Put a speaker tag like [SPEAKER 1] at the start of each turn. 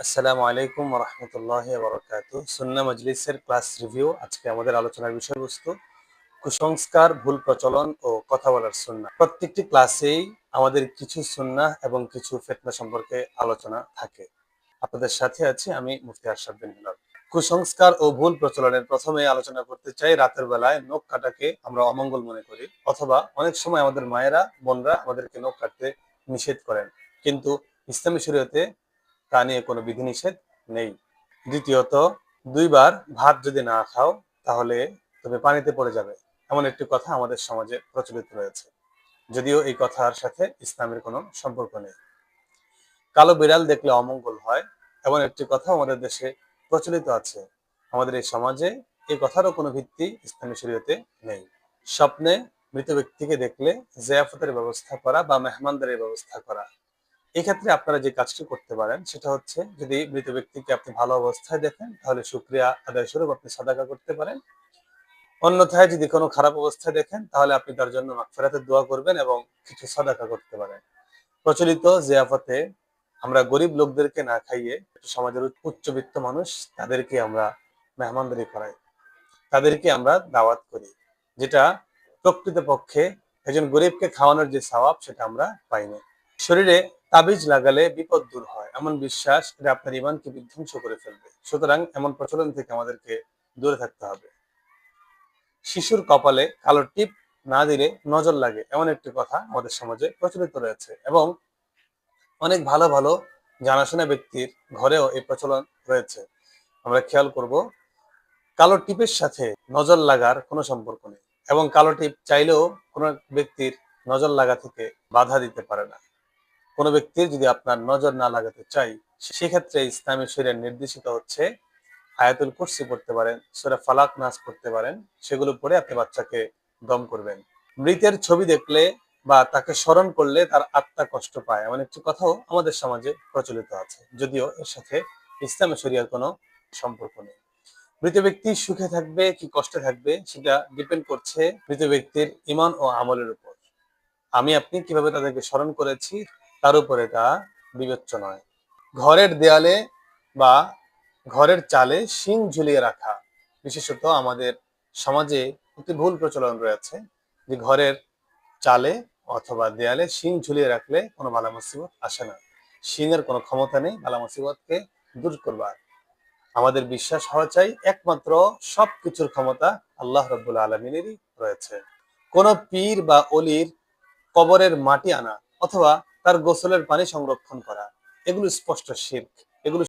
[SPEAKER 1] আসসালামু আলাইকুম ওয়া রাহমাতুল্লাহি ওয়া বারাকাতুহু। সুন্নাহ মাজলিসের ক্লাস রিভিউ। আজকে আমাদের আলোচনার বিষয়বস্তু কুসংস্কার, ভুল প্রচলন ও কথা বলার সুন্নাহ। প্রত্যেকটি ক্লাসেই আমাদের কিছু সুন্নাহ এবং কিছু ফিতনা সম্পর্কে আলোচনা থাকে। আপনাদের সাথে আছি আমি মুফতি আশরাফ বিন হিলাল। কুসংস্কার ও ভুল প্রচলনের প্রথমে আলোচনা করতে চাই রাতের বেলায় নখ কাটাকে আমরা অমঙ্গল মনে করি, অথবা অনেক সময় আমাদের মায়েরা, বোনরা আমাদেরকে নখ কাটতে নিষেধ করেন, কিন্তু ইসলামী শরীয়তে তা নিয়ে কোনো বিধিনিষেধ নেই। দ্বিতীয়ত, দুইবার ভাত যদি না খাও তাহলে তুমি পানিতে পড়ে যাবে, এমন একটি কথা আমাদের সমাজে প্রচলিত রয়েছে, যদিও এই কথার সাথে ইসলামের কোনো সম্পর্ক নেই। কালো বিড়াল দেখলে অমঙ্গল হয়, এমন একটি কথা আমাদের দেশে প্রচলিত আছে। আমাদের এই সমাজে এই কথারও কোনো ভিত্তি ইসলামী শরীয়তে নেই। স্বপ্নে মৃত ব্যক্তিকে দেখলে জিয়াফতের ব্যবস্থা করা বা মেহমানদারির ব্যবস্থা করা, এক্ষেত্রে আপনারা যে কাজটি করতে পারেন সেটা হচ্ছে, যদি মৃত ব্যক্তিকে আপনি ভালো অবস্থায় দেখেন তাহলে শুকরিয়া আদায় স্বরূপ আপনি সাদাকা করতে পারেন। অন্যথায় যদি কোনো খারাপ অবস্থায় দেখেন তাহলে আপনি তার জন্য মাগফিরাতের দোয়া করবেন এবং কিছু সাদাকা করতে পারেন। প্রচলিত জিয়াফতে আমরা গরিব লোকদেরকে না খাইয়ে সমাজের উচ্চবিত্ত মানুষ তাদেরকে আমরা মেহমানদারি করাই, তাদেরকে আমরা দাওয়াত করি, যেটা প্রকৃতপক্ষে একজন গরিবকে খাওয়ানোর যে সওয়াব সেটা আমরা পাই না। শরীরে তাবিজ লাগালে বিপদ দূর হয় এমন বিশ্বাস, এটা আপনার ইমানকে বিধ্বংস করে ফেলবে। সুতরাং এমন প্রচলন থেকে আমাদেরকে দূরে থাকতে হবে। শিশুর কপালে কালো টিপ না দিলে নজর লাগে, এমন একটি কথা আমাদের সমাজে প্রচলিত রয়েছে, এবং অনেক ভালো ভালো জানাশোনা ব্যক্তির ঘরেও এই প্রচলন রয়েছে। আমরা খেয়াল করব, কালো টিপের সাথে নজর লাগার কোনো সম্পর্ক নেই, এবং কালো টিপ চাইলেও কোনো ব্যক্তির নজর লাগা থেকে বাধা দিতে পারে না। কোনো ব্যক্তির যদি আপনার নজর না লাগাতে চাই, সেক্ষেত্রে ইসলামী শরীয়তের নির্দেশিত হচ্ছে আয়াতুল কুরসি পড়তে পারেন, সূরা ফালাক নাস পড়তে পারেন, সেগুলো পড়ে আপনি বাচ্চাকে দম করবেন। মৃতের ছবি দেখলে বা তাকে স্মরণ করলে তার আত্মা কষ্ট পায়, এমন একটি কথাও আমাদের সমাজে প্রচলিত আছে, যদিও এর সাথে ইসলামী শরীয়তের কোনো সম্পর্ক নেই। মৃত ব্যক্তি সুখে থাকবে কি কষ্টে থাকবে সেটা ডিপেন্ড করছে মৃত ব্যক্তির ঈমান ও আমলের উপর। আমি আপনি কিভাবে তাদেরকে স্মরণ করেছি তার উপরে তা বিবেচ্য নয়। ঘরের দেয়ালে বা ঘরের চালে শিং ঝুলিয়ে রাখা, বিশেষত আমাদের সমাজে একটি ভুল প্রচলন রয়েছে যে ঘরের চালে অথবা দেয়ালে শিং ঝুলিয়ে রাখলে কোনো বালা মুসিবত আসে না। শিংয়ের কোনো ক্ষমতা নেই বালা মুসিবতকে দূর করবার। আমাদের বিশ্বাস হওয়া চাই একমাত্র সবকিছুর ক্ষমতা আল্লাহ রাব্বুল আলামিনেরই রয়েছে। কোন পীর বা অলির কবরের মাটি আনা অথবা তার গোসলের পানি সংরক্ষণ করা, এগুলো স্পষ্ট শিরক। এগুলো